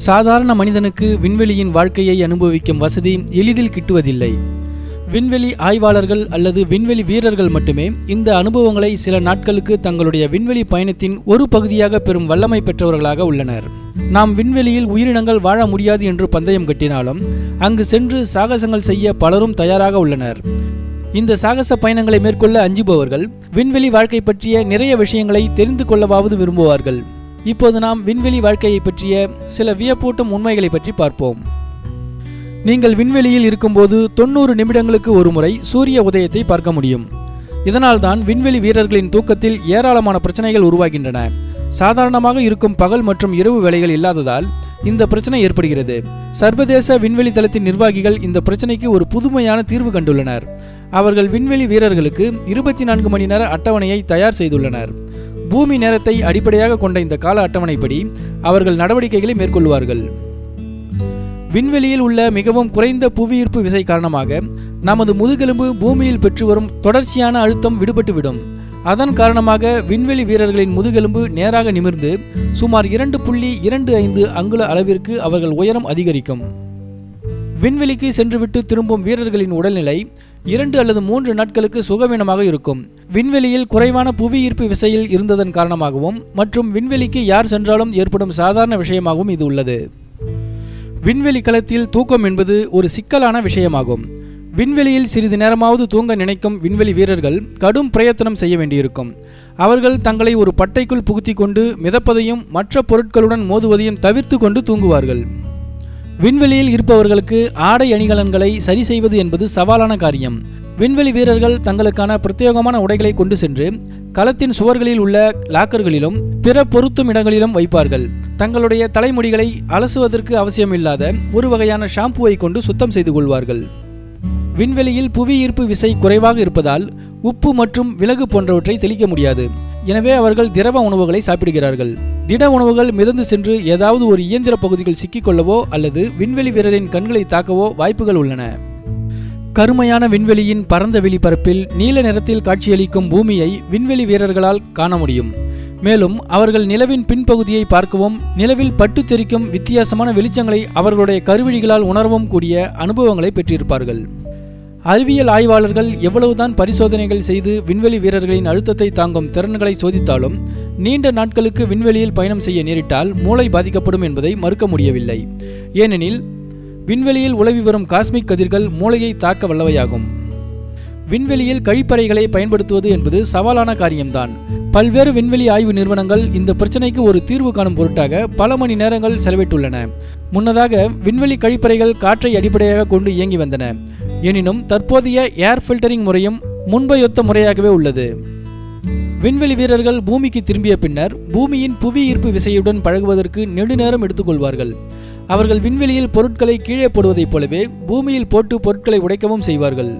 சாதாரண மனிதனுக்கு விண்வெளியின் வாழ்க்கையை அனுபவிக்கும் வசதி எளிதில் கிட்டுவதில்லை. விண்வெளி ஆய்வாளர்கள் அல்லது விண்வெளி வீரர்கள் மட்டுமே இந்த அனுபவங்களை சில நாட்களுக்கு தங்களுடைய விண்வெளி பயணத்தின் ஒரு பகுதியாக பெறும் வல்லமை பெற்றவர்களாக உள்ளனர். நாம் விண்வெளியில் உயிரினங்கள் வாழ முடியாது என்று பந்தயம் கட்டினாலும் அங்கு சென்று சாகசங்கள் செய்ய பலரும் தயாராக உள்ளனர். இந்த சாகச பயணங்களை மேற்கொள்ள அஞ்சுபவர்கள் விண்வெளி வாழ்க்கை பற்றிய நிறைய விஷயங்களை தெரிந்து கொள்ளவாவது விரும்புவார்கள். இப்போது நாம் விண்வெளி வாழ்க்கையை பற்றிய சில வியப்பூட்டும் உண்மைகளை பற்றி பார்ப்போம். நீங்கள் விண்வெளியில் இருக்கும்போது 90 நிமிடங்களுக்கு ஒரு முறை சூரிய உதயத்தை பார்க்க முடியும். இதனால்தான் விண்வெளி வீரர்களின் தூக்கத்தில் ஏராளமான பிரச்சனைகள் உருவாகின்றன. சாதாரணமாக இருக்கும் பகல் மற்றும் இரவு வேளைகள் இல்லாததால் இந்த பிரச்சனை ஏற்படுகிறது. சர்வதேச விண்வெளி தளத்தின் நிர்வாகிகள் இந்த பிரச்சனைக்கு ஒரு புதுமையான தீர்வு கண்டுள்ளனர். அவர்கள் விண்வெளி வீரர்களுக்கு 24 மணி நேர அட்டவணையை தயார் செய்துள்ளனர். பூமி நேரத்தை அடிப்படையாக கொண்ட இந்த கால அட்டவணைப்படி அவர்கள் நடவடிக்கைகளை மேற்கொள்வார்கள். விண்வெளியில் உள்ள மிகவும் குறைந்த புவியீர்ப்பு விசை காரணமாக நமது முதுகெலும்பு பூமியில் பெற்று வரும் தொடர்ச்சியான அழுத்தம் விடுபட்டுவிடும். அதன் காரணமாக விண்வெளி வீரர்களின் முதுகெலும்பு நேராக நிமிர்ந்து சுமார் 2.25 அங்குல அளவிற்கு அவர்கள் உயரம் அதிகரிக்கும். விண்வெளிக்கு சென்றுவிட்டு திரும்பும் வீரர்களின் உடல்நிலை 2 அல்லது 3 நாட்களுக்கு சுகவீனமாக இருக்கும். விண்வெளியில் குறைவான புவியீர்ப்பு விசையில் இருந்ததன் காரணமாகவும் மற்றும் விண்வெளிக்கு யார் சென்றாலும் ஏற்படும் சாதாரண விஷயமாகவும் இது உள்ளது. விண்வெளி களத்தில் தூக்கம் என்பது ஒரு சிக்கலான விஷயமாகும். விண்வெளியில் சிறிது நேரமாவது தூங்க நினைக்கும் விண்வெளி வீரர்கள் கடும் பிரயத்தனம் செய்ய வேண்டியிருக்கும். அவர்கள் தங்களை ஒரு பட்டைக்குள் புகுத்தி கொண்டு மிதப்பதையும் மற்ற பொருட்களுடன் மோதுவதையும் தவிர்த்து கொண்டு தூங்குவார்கள். விண்வெளியில் இருப்பவர்களுக்கு ஆடை அணிகலன்களை சரி செய்வது என்பது சவாலான காரியம். விண்வெளி வீரர்கள் தங்களுக்கான பிரத்யேகமான உடைகளை கொண்டு சென்று களத்தின் சுவர்களில் உள்ள லாக்கர்களிலும் பிற பொருத்தும் இடங்களிலும் வைப்பார்கள். தங்களுடைய தலைமுடிகளை அலசுவதற்கு அவசியமில்லாத ஒரு வகையான ஷாம்புவை கொண்டு சுத்தம் செய்து கொள்வார்கள். விண்வெளியில் புவியீர்ப்பு விசை குறைவாக இருப்பதால் உப்பு மற்றும் விலகு போன்றவற்றை தெளிக்க முடியாது. எனவே அவர்கள் திரவ உணவுகளை சாப்பிடுகிறார்கள். திட உணவுகள் மிதந்து சென்று ஏதாவது ஒரு இயந்திர பகுதிகள் சிக்கிக்கொள்ளவோ அல்லது விண்வெளி வீரரின் கண்களை தாக்கவோ வாய்ப்புகள் உள்ளன. கருமையான விண்வெளியின் பரந்த வெளிப்பரப்பில் நீல நிறத்தில் காட்சியளிக்கும் பூமியை விண்வெளி வீரர்களால் காண முடியும். மேலும் அவர்கள் நிலவின் பின்பகுதியை பார்க்கவும் நிலவில் பட்டு தெரிக்கும் வித்தியாசமான வெளிச்சங்களை அவர்களுடைய கருவிழிகளால் உணரவும் கூடிய அனுபவங்களை பெற்றிருப்பார்கள். அறிவியல் ஆய்வாளர்கள் எவ்வளவுதான் பரிசோதனைகள் செய்து விண்வெளி வீரர்களின் அழுத்தத்தை தாங்கும் திறன்களை சோதித்தாலும் நீண்ட நாட்களுக்கு விண்வெளியில் பயணம் செய்ய நேரிட்டால் மூளை பாதிக்கப்படும் என்பதை மறுக்க முடியவில்லை. ஏனெனில் விண்வெளியில் உலவி வரும் காஸ்மிக் கதிர்கள் மூளையை தாக்க வல்லவையாகும். விண்வெளியில் கழிப்பறைகளை பயன்படுத்துவது என்பது சவாலான காரியம்தான். பல்வேறு விண்வெளி ஆய்வு நிறுவனங்கள் இந்த பிரச்சனைக்கு ஒரு தீர்வு காணும் பொருட்டாக பல மணி நேரங்கள் செலவிட்டுள்ளன. முன்னதாக விண்வெளி கழிப்பறைகள் காற்றை அடிப்படையாக கொண்டு இயங்கி வந்தன. எனினும் தற்போதைய ஏர் ஃபில்டரிங் முறையும் முன்பையொத்த முறையாகவே உள்ளது. விண்வெளி வீரர்கள் பூமிக்கு திரும்பிய பின்னர் பூமியின் புவி ஈர்ப்பு விசையுடன் பழகுவதற்கு நெடுநேரம் எடுத்துக்கொள்வார்கள். அவர்கள் விண்வெளியில் பொருட்களை கீழே போடுவதைப் போலவே பூமியில் போட்டு பொருட்களை உடைக்கவும் செய்வார்கள்.